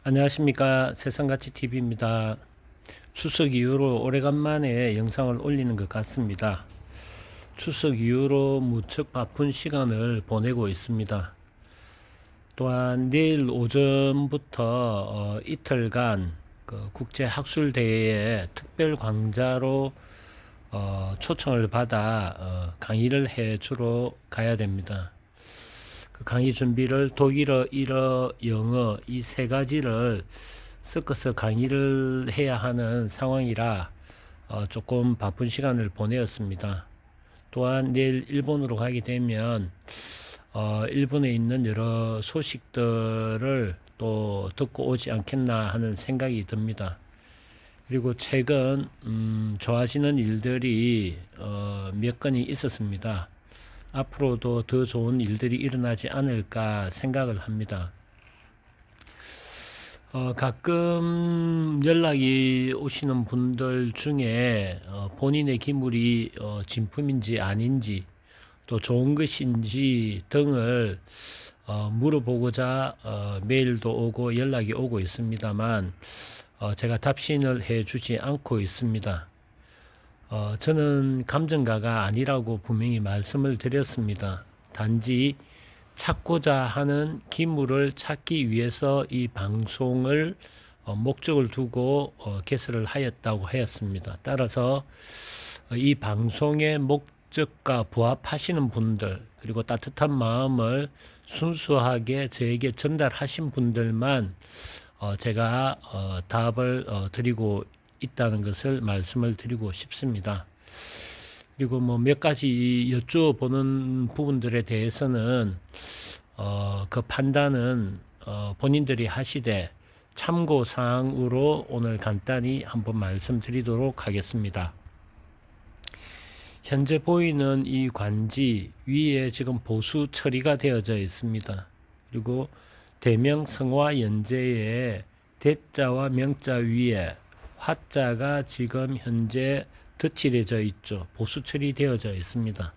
안녕하십니까. 세상가치TV입니다. 추석 이후로 오래간만에 영상을 올리는 것 같습니다. 추석 이후로 무척 바쁜 시간을 보내고 있습니다. 또한 내일 오전부터 이틀간 국제학술대회에 특별 강좌로 초청을 받아 강의를 해주러 가야 됩니다. 그 강의 준비를 독일어, 일어, 영어 이 세 가지를 섞어서 강의를 해야 하는 상황이라 조금 바쁜 시간을 보내었습니다. 또한 내일 일본으로 가게 되면 일본에 있는 여러 소식들을 또 듣고 오지 않겠나 하는 생각이 듭니다. 그리고 최근 좋아지는 일들이 몇 건이 있었습니다. 앞으로도 더 좋은 일들이 일어나지 않을까 생각을 합니다. 가끔 연락이 오시는 분들 중에 본인의 기물이 진품인지 아닌지 또 좋은 것인지 등을 물어보고자 메일도 오고 연락이 오고 있습니다만 제가 답신을 해주지 않고 있습니다. 저는 감정가가 아니라고 분명히 말씀을 드렸습니다. 단지 찾고자 하는 기물을 찾기 위해서 이 방송을 목적을 두고 개설을 하였다고 하였습니다. 따라서 이 방송의 목적과 부합하시는 분들 그리고 따뜻한 마음을 순수하게 저에게 전달하신 분들만 제가 답을 드리고 있다는 것을 말씀을 드리고 싶습니다. 그리고 뭐 몇 가지 여쭤보는 부분들에 대해서는 그 판단은 본인들이 하시되 참고사항으로 오늘 간단히 한번 말씀드리도록 하겠습니다. 현재 보이는 이 관지 위에 지금 보수 처리가 되어져 있습니다. 그리고 대명 성화 연재의 대자와 명자 위에 화자가 지금 현재 덧칠해져 있죠. 보수 처리되어져 있습니다.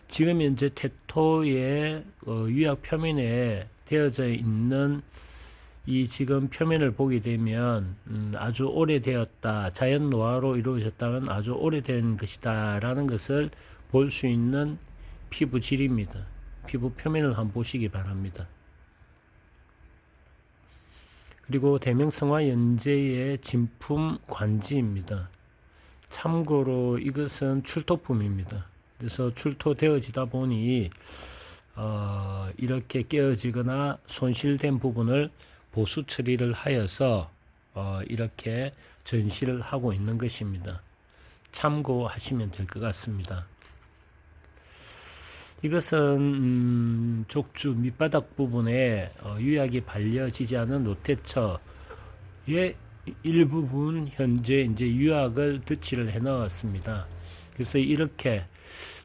지금 현재 태토의 유약 표면에 되어져 있는 이 지금 표면을 보게 되면 아주 오래되었다. 자연 노화로 이루어졌다면 아주 오래된 것이다 라는 것을 볼 수 있는 피부 질입니다. 피부 표면을 한번 보시기 바랍니다. 그리고 대명성화 연재의 진품 관지입니다. 참고로 이것은 출토품입니다. 그래서 출토되어지다 보니 이렇게 깨어지거나 손실된 부분을 보수 처리를 하여서 이렇게 전시를 하고 있는 것입니다. 참고하시면 될 것 같습니다. 이것은 족주 밑바닥 부분에 유약이 발려지지 않은 노태처의 일부분 현재 이제 유약을 덧칠을 해 넣었습니다. 그래서 이렇게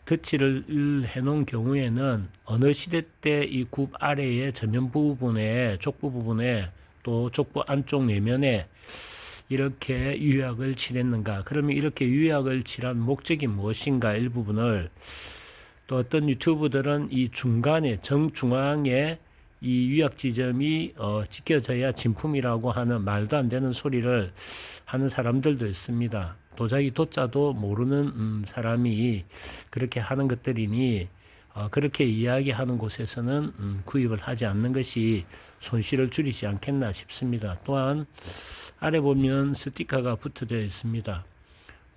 덧칠을 해 놓은 경우에는 어느 시대 때 이 굽 아래의 전면 부분에 족부 부분에 또 족부 안쪽 내면에 이렇게 유약을 칠했는가, 그러면 이렇게 유약을 칠한 목적이 무엇인가 일부분을, 또 어떤 유튜브들은 이 중간에 정중앙에 이 유약 지점이 지켜져야 진품이라고 하는 말도 안 되는 소리를 하는 사람들도 있습니다. 도자기 도자도 모르는 사람이 그렇게 하는 것들이니 그렇게 이야기하는 곳에서는 구입을 하지 않는 것이 손실을 줄이지 않겠나 싶습니다. 또한 아래 보면 스티커가 붙어져 있습니다.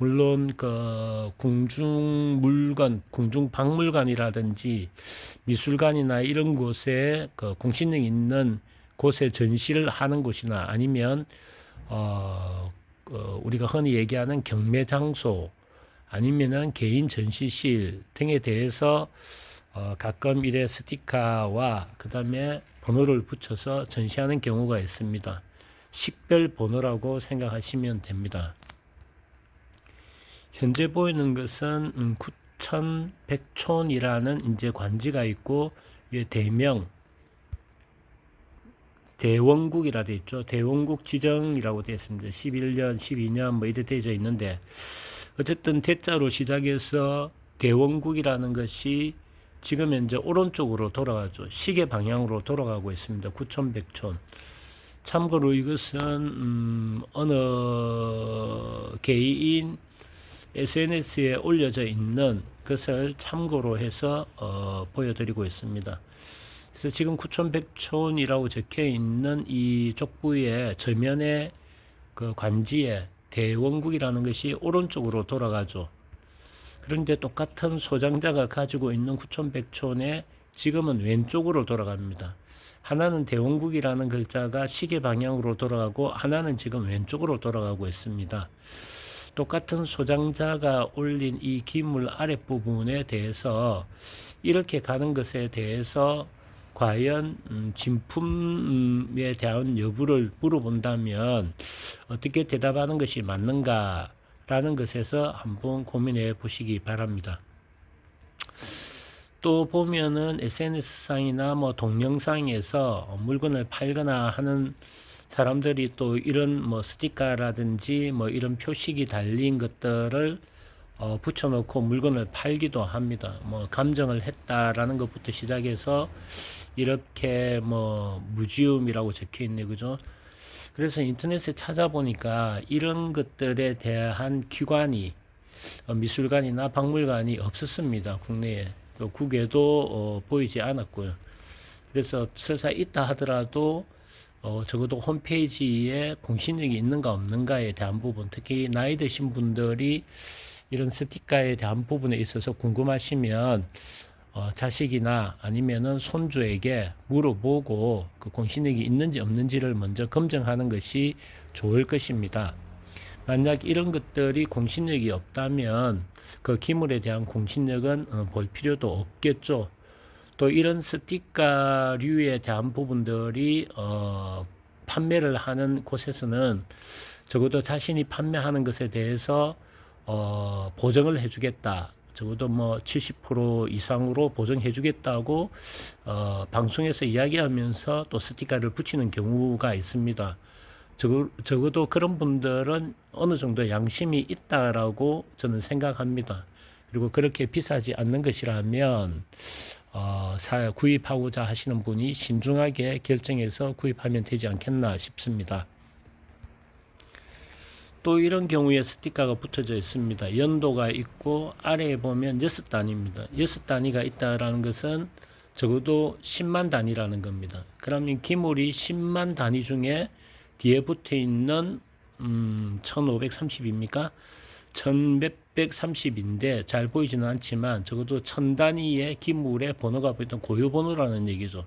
물론 그 궁중물관, 궁중박물관이라든지 미술관이나 이런 곳에 그 공신력 있는 곳에 전시를 하는 곳이나 아니면 우리가 흔히 얘기하는 경매 장소 아니면은 개인 전시실 등에 대해서 가끔 이래 스티커와 그 다음에 번호를 붙여서 전시하는 경우가 있습니다. 식별 번호라고 생각하시면 됩니다. 현재 보이는 것은 구천백촌이라는 이제 관지가 있고 위에 대명 대원국이라 되어 있죠. 대원국 지정이라고 되어 있습니다. 11년, 12년 뭐 이렇게 되어 있는데 어쨌든 대자로 시작해서 대원국이라는 것이 지금 현재 오른쪽으로 돌아가죠. 시계 방향으로 돌아가고 있습니다. 구천백촌. 참고로 이것은 어느 개인 SNS에 올려져 있는 것을 참고로 해서 보여드리고 있습니다. 그래서 지금 9,100촌이라고 적혀 있는 이 족부의 저면에 그 관지에 대원국이라는 것이 오른쪽으로 돌아가죠. 그런데 똑같은 소장자가 가지고 있는 9,100촌에 지금은 왼쪽으로 돌아갑니다. 하나는 대원국이라는 글자가 시계 방향으로 돌아가고 하나는 지금 왼쪽으로 돌아가고 있습니다. 똑같은 소장자가 올린 이 기물 아랫부분에 대해서 이렇게 가는 것에 대해서 과연 진품에 대한 여부를 물어본다면 어떻게 대답하는 것이 맞는가 라는 것에서 한번 고민해 보시기 바랍니다. 또 보면은 SNS상이나 뭐 동영상에서 물건을 팔거나 하는 사람들이 또 이런 뭐 스티커라든지 뭐 이런 표식이 달린 것들을 붙여놓고 물건을 팔기도 합니다. 뭐 감정을 했다라는 것부터 시작해서 이렇게 뭐 무지움이라고 적혀 있네, 그죠? 그래서 인터넷에 찾아보니까 이런 것들에 대한 기관이 미술관이나 박물관이 없었습니다. 국내에. 또 국외도 보이지 않았고요. 그래서 설사 있다 하더라도 적어도 홈페이지에 공신력이 있는가 없는가에 대한 부분, 특히 나이 드신 분들이 이런 스티커에 대한 부분에 있어서 궁금하시면 자식이나 아니면은 손주에게 물어보고 그 공신력이 있는지 없는지를 먼저 검증하는 것이 좋을 것입니다. 만약 이런 것들이 공신력이 없다면 그 기물에 대한 공신력은 볼 필요도 없겠죠. 또 이런 스티커류에 대한 부분들이 판매를 하는 곳에서는 적어도 자신이 판매하는 것에 대해서 보증을 해주겠다. 적어도 뭐 70% 이상으로 보증해주겠다고 방송에서 이야기하면서 또 스티커를 붙이는 경우가 있습니다. 적어도 그런 분들은 어느 정도 양심이 있다라고 저는 생각합니다. 그리고 그렇게 비싸지 않는 것이라면 구입하고자 하시는 분이 신중하게 결정해서 구입하면 되지 않겠나 싶습니다. 또 이런 경우에 스티커가 붙어져 있습니다. 연도가 있고 아래에 보면 6단위입니다. 6단위가 있다라는 것은 적어도 10만 단위라는 겁니다. 그러면 기물이 10만 단위 중에 뒤에 붙어 있는 1530입니까? 1130인데 잘 보이지는 않지만 적어도 1000단위의 기물의 번호가 보이던 고유번호라는 얘기죠.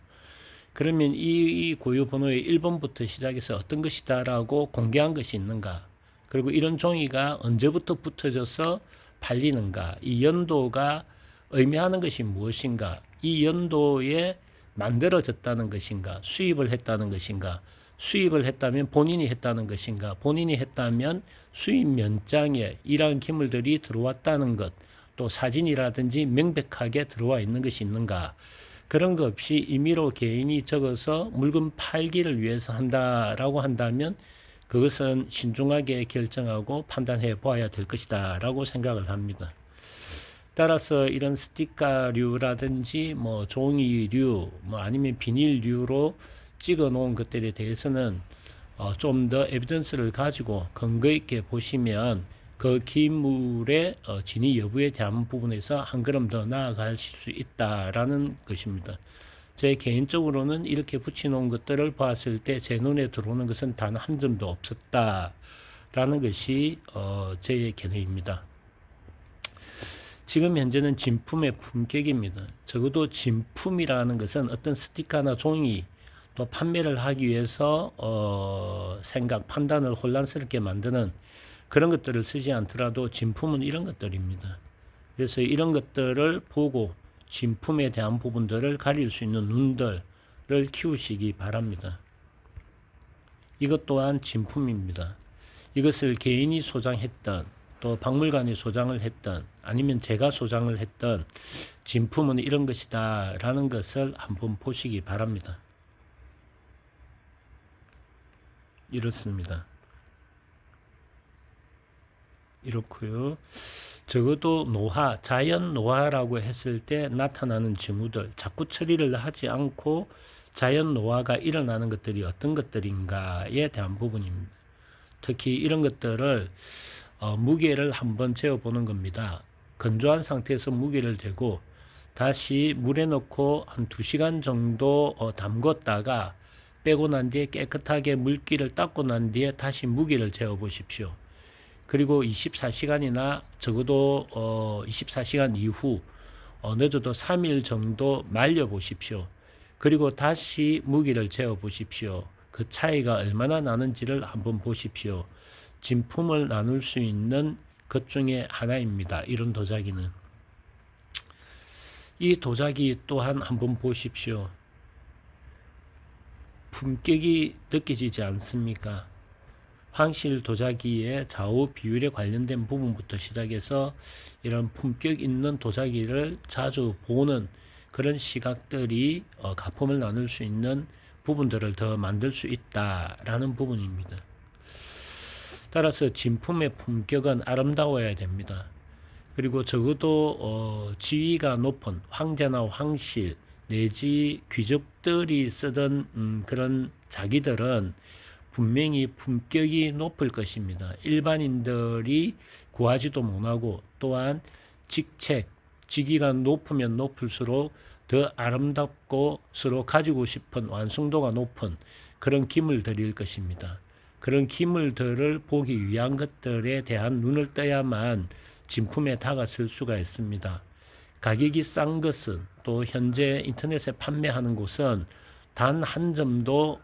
그러면 이 고유번호의 1번부터 시작해서 어떤 것이다 라고 공개한 것이 있는가? 그리고 이런 종이가 언제부터 붙어져서 팔리는가? 이 연도가 의미하는 것이 무엇인가? 이 연도에 만들어졌다는 것인가? 수입을 했다는 것인가? 수입을 했다면 본인이 했다는 것인가? 본인이 했다면 수입 면장에 이러한 기물들이 들어왔다는 것, 또 사진이라든지 명백하게 들어와 있는 것이 있는가? 그런 것 없이 임의로 개인이 적어서 물건 팔기를 위해서 한다라고 한다면 그것은 신중하게 결정하고 판단해 보아야 될 것이다 라고 생각을 합니다. 따라서 이런 스티커류라든지 뭐 종이류 뭐 아니면 비닐류로 찍어 놓은 것들에 대해서는 좀 더 에비던스를 가지고 근거 있게 보시면 그 기물의 진위 여부에 대한 부분에서 한 걸음 더 나아가실 수 있다라는 것입니다. 제 개인적으로는 이렇게 붙여놓은 것들을 봤을 때 제 눈에 들어오는 것은 단 한 점도 없었다라는 것이 제 견해입니다. 지금 현재는 진품의 품격입니다. 적어도 진품이라는 것은 어떤 스티커나 종이 또 판매를 하기 위해서 생각, 판단을 혼란스럽게 만드는 그런 것들을 쓰지 않더라도 진품은 이런 것들입니다. 그래서 이런 것들을 보고 진품에 대한 부분들을 가릴 수 있는 눈들을 키우시기 바랍니다. 이것 또한 진품입니다. 이것을 개인이 소장했던 또 박물관이 소장을 했던 아니면 제가 소장을 했던 진품은 이런 것이다 라는 것을 한번 보시기 바랍니다. 이렇습니다. 이렇고요. 적어도 노화, 자연 노화라고 했을 때 나타나는 징후들, 자꾸 처리를 하지 않고 자연 노화가 일어나는 것들이 어떤 것들인가에 대한 부분입니다. 특히 이런 것들을 무게를 한번 재어보는 겁니다. 건조한 상태에서 무게를 대고 다시 물에 넣고 한 2시간 정도 담궜다가 빼고 난 뒤에 깨끗하게 물기를 닦고 난 뒤에 다시 무게를 재어 보십시오. 그리고 24시간이나 적어도 24시간 이후 늦어도 3일 정도 말려 보십시오. 그리고 다시 무게를 재어 보십시오. 그 차이가 얼마나 나는지를 한번 보십시오. 진품을 나눌 수 있는 것 중에 하나입니다. 이런 도자기는. 이 도자기 또한 한번 보십시오. 품격이 느껴지지 않습니까? 황실 도자기의 좌우 비율에 관련된 부분부터 시작해서 이런 품격 있는 도자기를 자주 보는 그런 시각들이 가품을 나눌 수 있는 부분들을 더 만들 수 있다라는 부분입니다. 따라서 진품의 품격은 아름다워야 됩니다. 그리고 적어도 지위가 높은 황제나 황실 내지 귀족들이 쓰던 그런 자기들은 분명히 품격이 높을 것입니다. 일반인들이 구하지도 못하고 또한 직위가 높으면 높을수록 더 아름답고 서로 가지고 싶은 완성도가 높은 그런 기물들일 것입니다. 그런 기물들을 보기 위한 것들에 대한 눈을 떠야만 진품에 다가설 수가 있습니다. 가격이 싼 것은 또 현재 인터넷에 판매하는 곳은 단 한 점도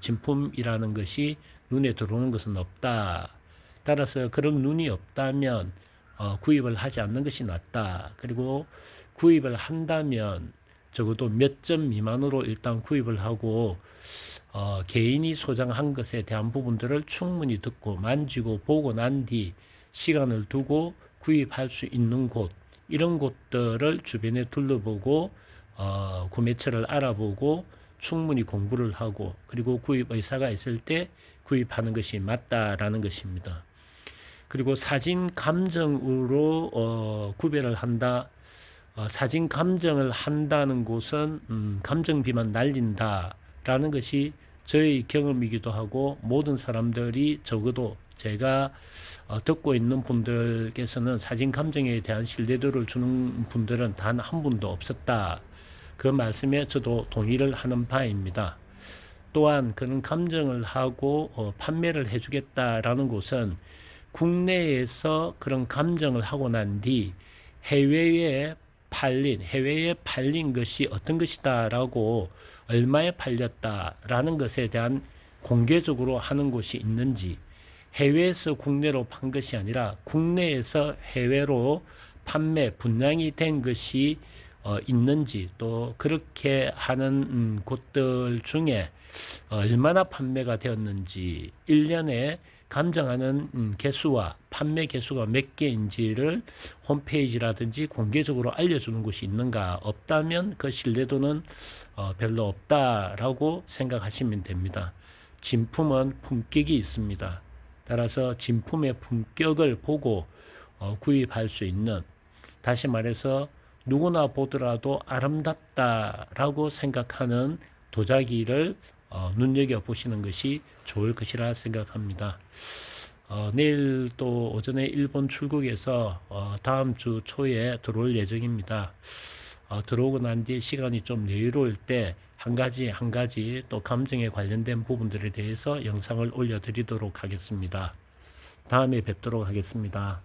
진품이라는 것이 눈에 들어오는 것은 없다. 따라서 그런 눈이 없다면 구입을 하지 않는 것이 낫다. 그리고 구입을 한다면 적어도 몇 점 미만으로 일단 구입을 하고 개인이 소장한 것에 대한 부분들을 충분히 듣고 만지고 보고 난 뒤 시간을 두고 구입할 수 있는 곳, 이런 곳들을 주변에 둘러보고 구매처를 알아보고 충분히 공부를 하고 그리고 구입 의사가 있을 때 구입하는 것이 맞다라는 것입니다. 그리고 사진 감정으로 구별을 한다. 사진 감정을 한다는 곳은 감정비만 날린다라는 것이 저의 경험이기도 하고 모든 사람들이 적어도 제가 듣고 있는 분들께서는 사진 감정에 대한 신뢰도를 주는 분들은 단 한 분도 없었다. 그 말씀에 저도 동의를 하는 바입니다. 또한 그런 감정을 하고 판매를 해주겠다라는 곳은 국내에서 그런 감정을 하고 난 뒤 해외에 팔린 것이 어떤 것이다라고 얼마에 팔렸다라는 것에 대한 공개적으로 하는 곳이 있는지, 해외에서 국내로 판 것이 아니라 국내에서 해외로 판매 분량이 된 것이 있는지, 또 그렇게 하는 곳들 중에 얼마나 판매가 되었는지, 1년에 감정하는 개수와 판매 개수가 몇 개인지를 홈페이지라든지 공개적으로 알려주는 곳이 있는가. 없다면 그 신뢰도는 별로 없다라고 생각하시면 됩니다. 진품은 품격이 있습니다. 따라서 진품의 품격을 보고 구입할 수 있는, 다시 말해서 누구나 보더라도 아름답다라고 생각하는 도자기를 눈여겨보시는 것이 좋을 것이라 생각합니다. 내일 또 오전에 일본 출국해서 다음 주 초에 들어올 예정입니다. 들어오고 난 뒤에 시간이 좀 여유로울 때 한 가지 또 감정에 관련된 부분들에 대해서 영상을 올려드리도록 하겠습니다. 다음에 뵙도록 하겠습니다.